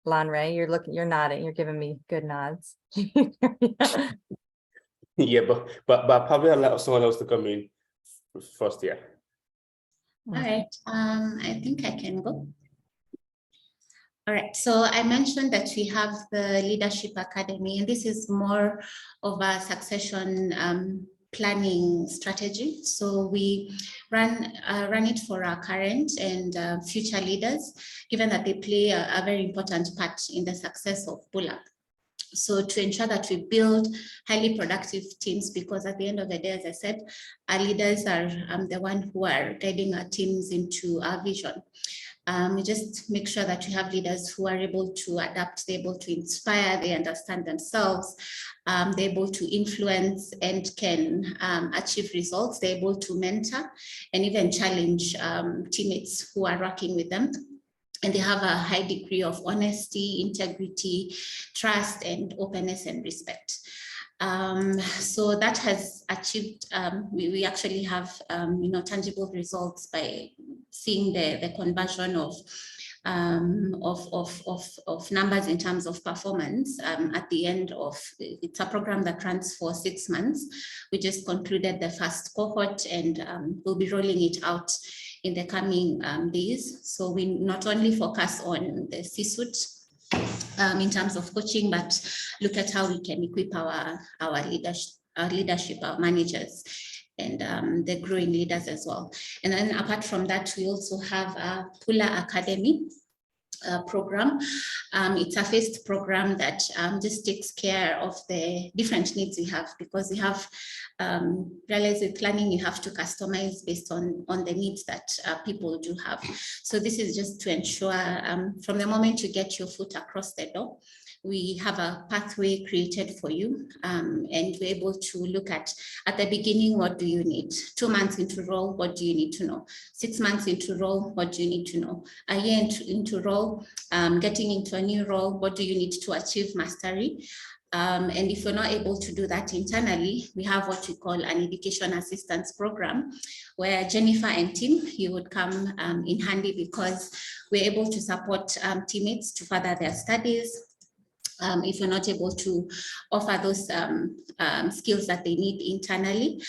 Lanre, you're nodding, you're giving me good nods. Yeah, but probably allow someone else to come in first here. All right, I think I can go. All right, so I mentioned that we have the Leadership Academy, and this is more of a succession planning strategy. So we run it for our current and future leaders, given that they play a very important part in the success of Pula. So to ensure that we build highly productive teams, because at the end of the day, as I said, our leaders are the one who are guiding our teams into our vision. We just make sure that you have leaders who are able to adapt, they're able to inspire, they understand themselves, they're able to influence and can achieve results, they're able to mentor and even challenge teammates who are working with them. And they have a high degree of honesty, integrity, trust, and openness and respect. So that has achieved, we actually have, tangible results by seeing the conversion of numbers in terms of performance at the end of, it's a program that runs for 6 months. We just concluded the first cohort and we'll be rolling it out in the coming days. So we not only focus on the C-suite in terms of coaching, but look at how we can equip our leadership, our managers, and the growing leaders as well. And then apart from that, we also have a Pula Academy program. It's a phased program that just takes care of the different needs we have, because we have realized with learning you have to customize based on the needs that people do have. So this is just to ensure from the moment you get your foot across the door, we have a pathway created for you, and we're able to look at the beginning, what do you need? 2 months into role, what do you need to know? 6 months into role, what do you need to know? A year into role, getting into a new role, what do you need to achieve mastery? And if you're not able to do that internally, we have what we call an education assistance program, where Jennifer and team, you would come in handy, because we're able to support teammates to further their studies. If you're not able to offer those skills that they need internally.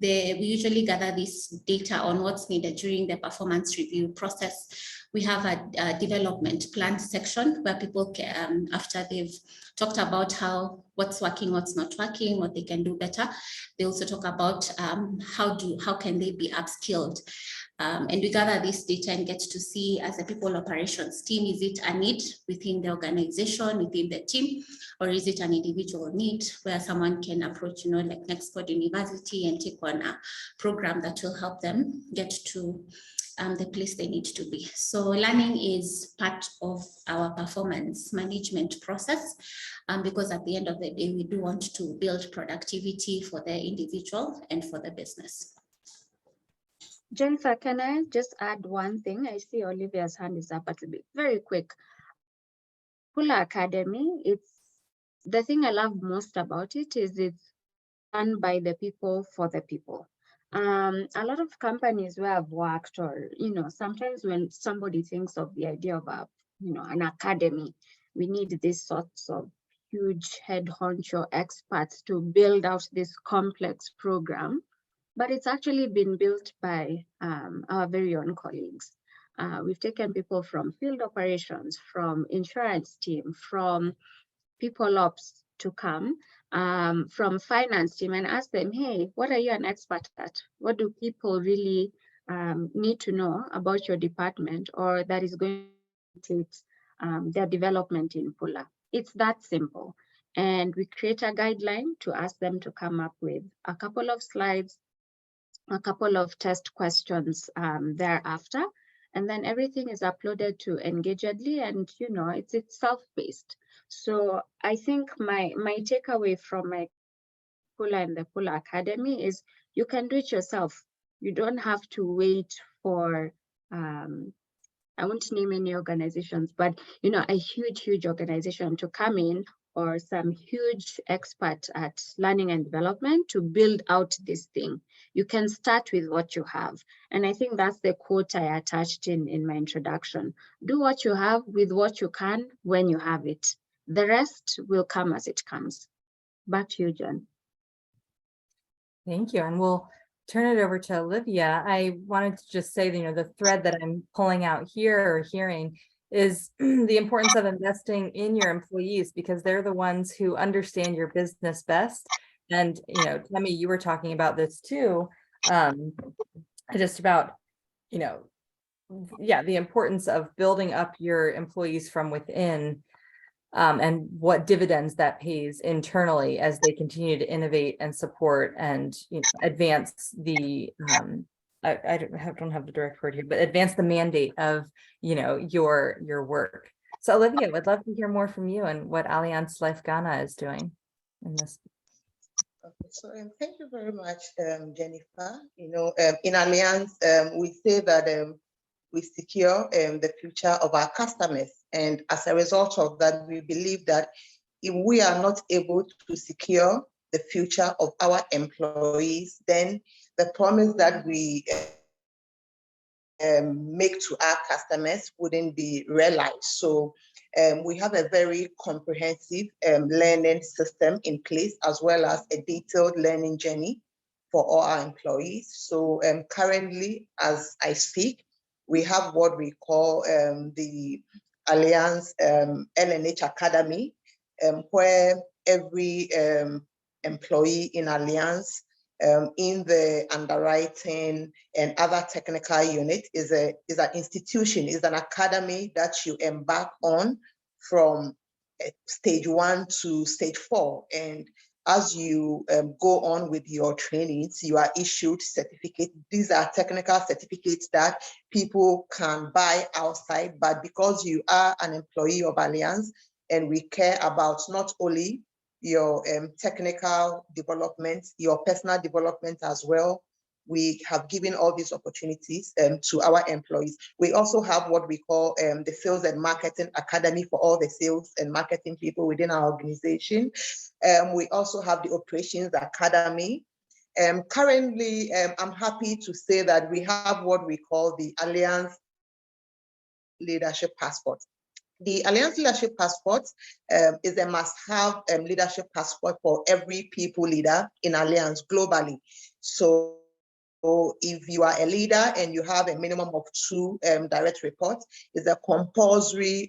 We usually gather this data on what's needed during the performance review process. We have a development plan section where people can, after they've talked about what's working, what's not working, what they can do better, they also talk about how can they be upskilled. And we gather this data and get to see, as a people operations team, is it a need within the organization, within the team, or is it an individual need where someone can approach, like Nexford University and take on a program that will help them get to the place they need to be. So learning is part of our performance management process, because at the end of the day, we do want to build productivity for the individual and for the business. Jennifer, can I just add one thing? I see Olivia's hand is up, but it'll be very quick. Pula Academy, it's the thing I love most about it is it's done by the people for the people. A lot of companies where I've worked, or sometimes when somebody thinks of the idea of an academy, we need these sorts of huge head honcho experts to build out this complex program. But it's actually been built by our very own colleagues. We've taken people from field operations, from insurance team, from people ops to come, from finance team, and ask them, hey, what are you an expert at? What do people really need to know about your department, or that is going to take their development in Pula? It's that simple. And we create a guideline to ask them to come up with a couple of slides, a couple of test questions thereafter, and then everything is uploaded to Engagedly, and it's self-paced. So I think my takeaway from my Pula and the Pula Academy is you can do it yourself. You don't have to wait for I won't name any organizations, but a huge organization to come in, or some huge expert at learning and development to build out this thing. You can start with what you have. And I think that's the quote I attached in my introduction. Do what you have with what you can when you have it. The rest will come as it comes. Back to you, Jen. Thank you. And we'll turn it over to Olivia. I wanted to just say, the thread that I'm pulling out here or hearing is the importance of investing in your employees, because they're the ones who understand your business best. And, Tammy, you were talking about this too, just about, the importance of building up your employees from within, and what dividends that pays internally as they continue to innovate and support and advance the I don't have the direct word here, but advance the mandate of, your work. So Olivia, would love to hear more from you and what Allianz Life Ghana is doing in this. Okay, so thank you very much, Jennifer. In Allianz, we say that we secure the future of our customers. And as a result of that, we believe that if we are not able to secure the future of our employees, then the promise that we make to our customers wouldn't be realized. So we have a very comprehensive learning system in place, as well as a detailed learning journey for all our employees. So currently, as I speak, we have what we call the Allianz LNH Academy, where every employee in Allianz in the underwriting and other technical unit is an institution, is an academy that you embark on from stage 1 to stage 4. And as you go on with your trainings, you are issued certificates. These are technical certificates that people can buy outside, but because you are an employee of Allianz and we care about not only your technical development, your personal development as well, we have given all these opportunities to our employees. We also have what we call the Sales and Marketing Academy for all the sales and marketing people within our organization. We also have the Operations Academy. Currently, I'm happy to say that we have what we call the Allianz Leadership Passport. The Allianz Leadership Passport is a must-have leadership passport for every people leader in Allianz globally. So if you are a leader and you have a minimum of 2 direct reports, it's a compulsory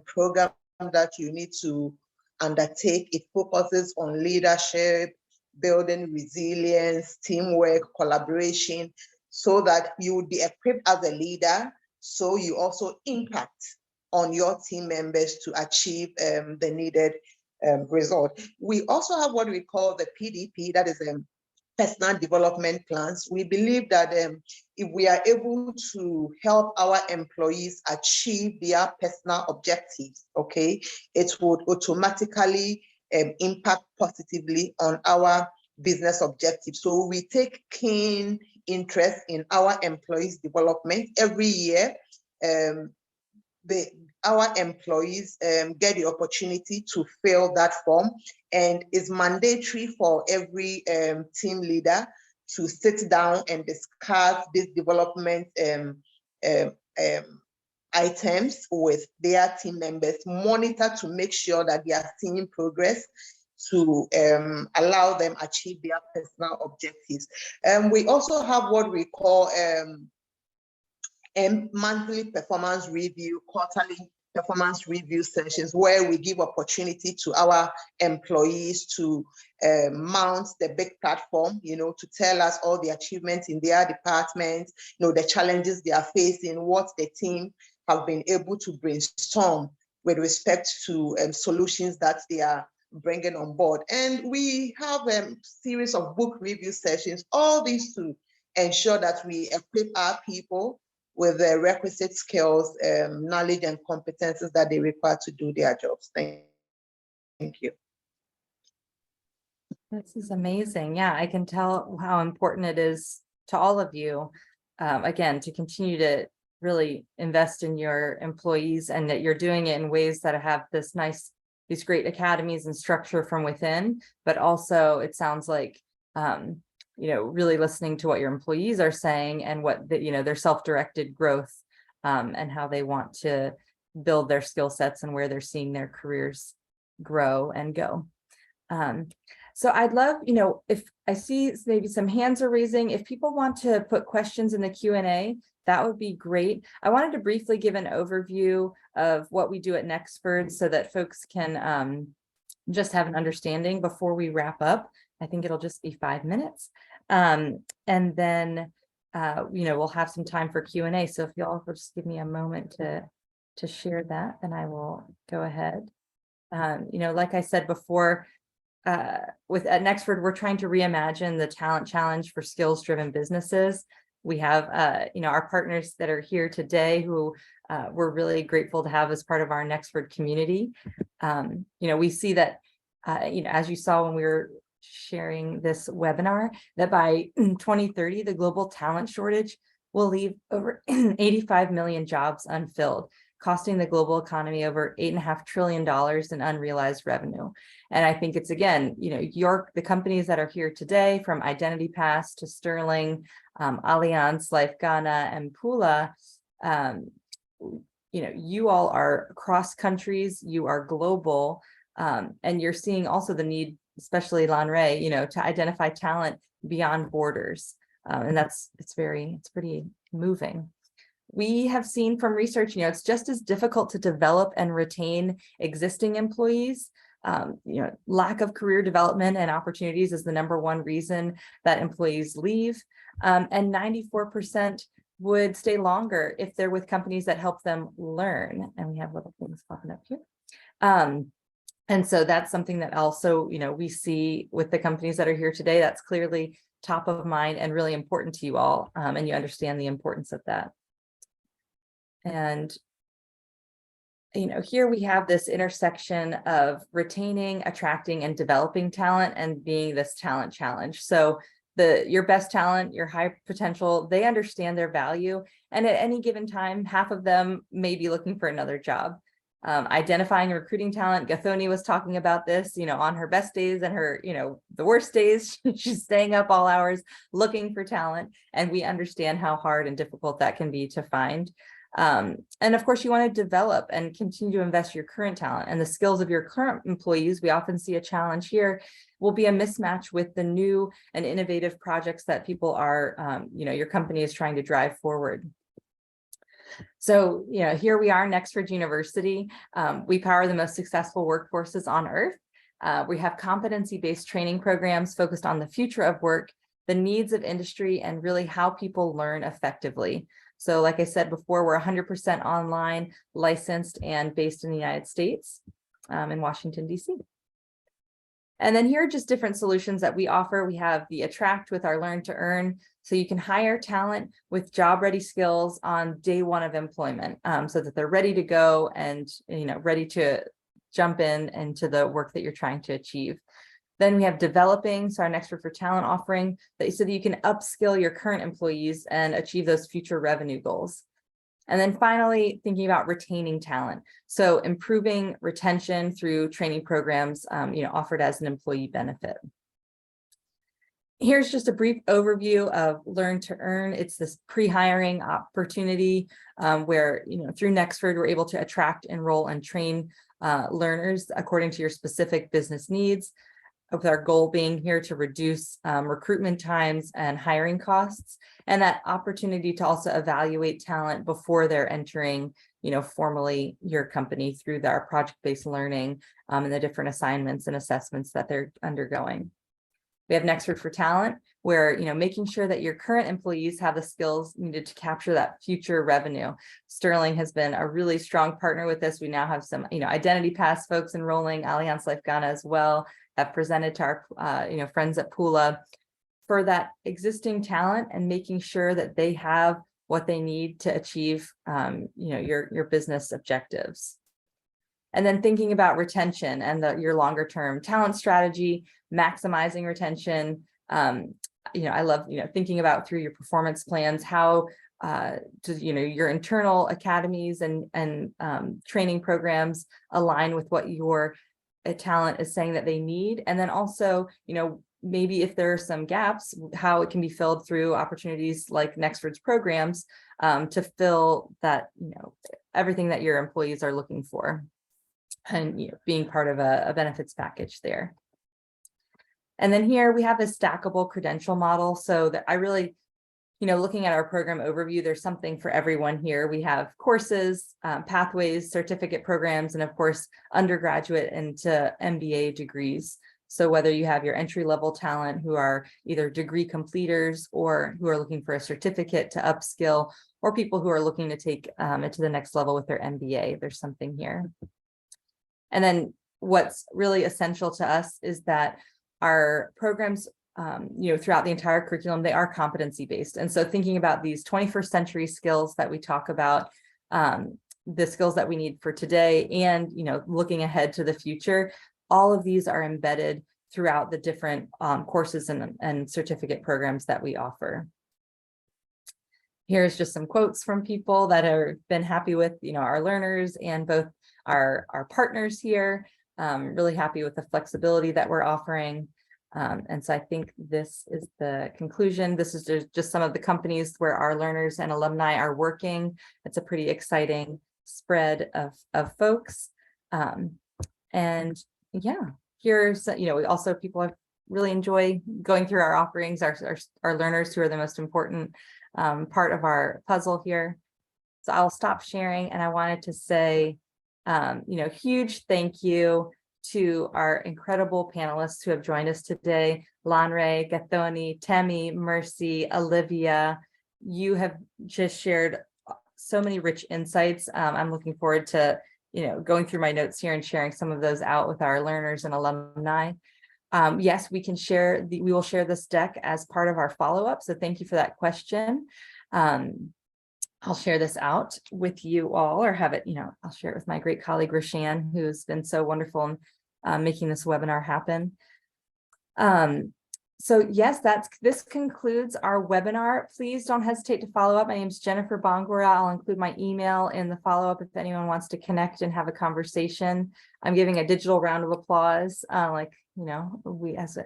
program that you need to undertake. It focuses on leadership, building resilience, teamwork, collaboration, so that you would be equipped as a leader, so you also impact on your team members to achieve the needed result. We also have what we call the PDP, that is personal development plans. We believe that if we are able to help our employees achieve their personal objectives, okay, it would automatically impact positively on our business objectives. So we take keen interest in our employees' development. Every year, our employees get the opportunity to fill that form, and it's mandatory for every team leader to sit down and discuss this development items with their team members, monitor to make sure that they are seeing progress to allow them achieve their personal objectives. We also have what we call monthly performance review, quarterly performance review sessions, where we give opportunity to our employees to mount the big platform, to tell us all the achievements in their department, the challenges they are facing, what the team have been able to brainstorm with respect to solutions that they are bringing on board. And we have a series of book review sessions, all these to ensure that we equip our people with the requisite skills, knowledge, and competences that they require to do their jobs. Thank you. This is amazing. Yeah, I can tell how important it is to all of you, again, to continue to really invest in your employees, and that you're doing it in ways that have these great academies and structure from within, but also it sounds like, really listening to what your employees are saying and what their self-directed growth and how they want to build their skill sets and where they're seeing their careers grow and go. So I'd love, if I see maybe some hands are raising, if people want to put questions in the Q&A, that would be great. I wanted to briefly give an overview of what we do at Nexford so that folks can just have an understanding before we wrap up. I think it'll just be 5 minutes. And then, we'll have some time for Q&A. So if y'all will just give me a moment to share that, then I will go ahead. Like I said before, at Nexford, we're trying to reimagine the talent challenge for skills-driven businesses. We have, our partners that are here today who we're really grateful to have as part of our Nexford community. We see that, as you saw when we were sharing this webinar, that by 2030, the global talent shortage will leave over 85 million jobs unfilled, costing the global economy over $8.5 trillion in unrealized revenue. And I think it's, again, the companies that are here today, from Identity Pass to Sterling, Allianz, Life Ghana, and Pula, you all are across countries, you are global, and you're seeing also the need, especially Lanre, to identify talent beyond borders. And it's pretty moving. We have seen from research, it's just as difficult to develop and retain existing employees. Lack of career development and opportunities is the #1 reason that employees leave. And 94% would stay longer if they're with companies that help them learn. And we have little things popping up here. And so that's something that also, we see with the companies that are here today. That's clearly top of mind and really important to you all. And you understand the importance of that. And, here we have this intersection of retaining, attracting, and developing talent, and being this talent challenge. So your best talent, your high potential, they understand their value. And at any given time, half of them may be looking for another job. Identifying and recruiting talent. Gathoni was talking about this, on her best days and her, the worst days, she's staying up all hours looking for talent. And we understand how hard and difficult that can be to find. And of course, you want to develop and continue to invest your current talent and the skills of your current employees. We often see a challenge here will be a mismatch with the new and innovative projects that people are, your company is trying to drive forward. So, here we are, Nexford University. We power the most successful workforces on earth. We have competency-based training programs focused on the future of work, the needs of industry, and really how people learn effectively. So like I said before, we're 100% online, licensed, and based in the United States, in Washington, D.C. And then here are just different solutions that we offer. We have the Attract with our Learn to Earn. So you can hire talent with job-ready skills on day 1 of employment, so that they're ready to go and ready to jump into the work that you're trying to achieve. Then we have Developing, so our Nexford for Talent offering, so that you can upskill your current employees and achieve those future revenue goals. And then finally, thinking about retaining talent. So improving retention through training programs, offered as an employee benefit. Here's just a brief overview of Learn to Earn. It's this pre-hiring opportunity where, through Nexford, we're able to attract, enroll, and train learners according to your specific business needs, with our goal being here to reduce recruitment times and hiring costs, and that opportunity to also evaluate talent before they're entering, formally your company through our project-based learning and the different assignments and assessments that they're undergoing. We have Nexford for Talent, where, making sure that your current employees have the skills needed to capture that future revenue. Sterling has been a really strong partner with this. We now have some, Identity Pass folks enrolling, Allianz Life Ghana as well, have presented to our, friends at Pula for that existing talent and making sure that they have what they need to achieve, your business objectives. And then thinking about retention and your longer term talent strategy, maximizing retention. I love, thinking about through your performance plans, how your internal academies and training programs align with what your talent is saying that they need. And then also, maybe if there are some gaps, how it can be filled through opportunities like Nexford's programs to fill that, everything that your employees are looking for, and being part of a benefits package there. And then here we have a stackable credential model. So that I really, looking at our program overview, there's something for everyone here. We have courses, pathways, certificate programs, and of course, undergraduate into MBA degrees. So whether you have your entry-level talent who are either degree completers or who are looking for a certificate to upskill, or people who are looking to take it to the next level with their MBA, there's something here. And then what's really essential to us is that our programs throughout the entire curriculum, they are competency based. And so thinking about these 21st century skills that we talk about, the skills that we need for today and, looking ahead to the future, all of these are embedded throughout the different courses and certificate programs that we offer. Here's just some quotes from people that have been happy with, our learners and both our partners here. Really happy with the flexibility that we're offering. And so I think this is the conclusion. This is just some of the companies where our learners and alumni are working. It's a pretty exciting spread of folks. And yeah, here's, we also, people have really enjoy going through our offerings, our learners who are the most important part of our puzzle here. So I'll stop sharing, and I wanted to say, huge thank you to our incredible panelists who have joined us today. Lanre, Gathoni, Temi, Mercy, Olivia, you have just shared so many rich insights. I'm looking forward to, going through my notes here and sharing some of those out with our learners and alumni. Yes, we will share this deck as part of our follow-up. So thank you for that question. I'll share this out with you all, or have it, I'll share it with my great colleague, Roshan, who's been so wonderful in making this webinar happen. So yes, this concludes our webinar. Please don't hesitate to follow up. My name is Jennifer Bongora. I'll include my email in the follow-up if anyone wants to connect and have a conversation. I'm giving a digital round of applause, we as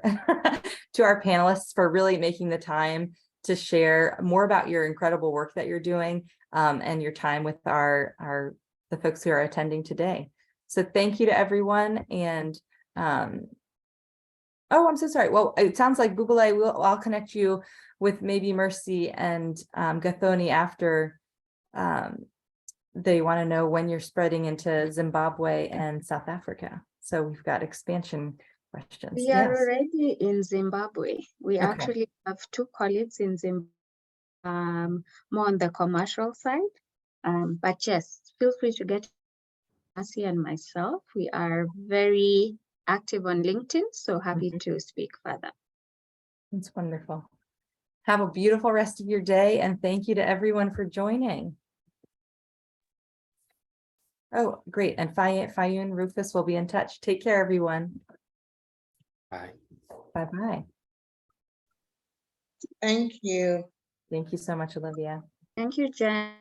to our panelists for really making the time to share more about your incredible work that you're doing, and your time with the folks who are attending today. So thank you to everyone. And oh, I'm so sorry. Well, it sounds like Bubale, I'll connect you with maybe Mercy and Gathoni after they want to know when you're spreading into Zimbabwe and South Africa. So we've got expansion questions. We are already in Zimbabwe. We actually have 2 colleagues in Zimbabwe, more on the commercial side. But yes, feel free to get Mercy and myself. We are very active on LinkedIn, so happy to speak further. That's wonderful. Have a beautiful rest of your day, and thank you to everyone for joining. Oh, great. And Fayun, Rufus will be in touch. Take care, everyone. Bye. Bye-bye. Thank you. Thank you so much, Olivia. Thank you, Jen.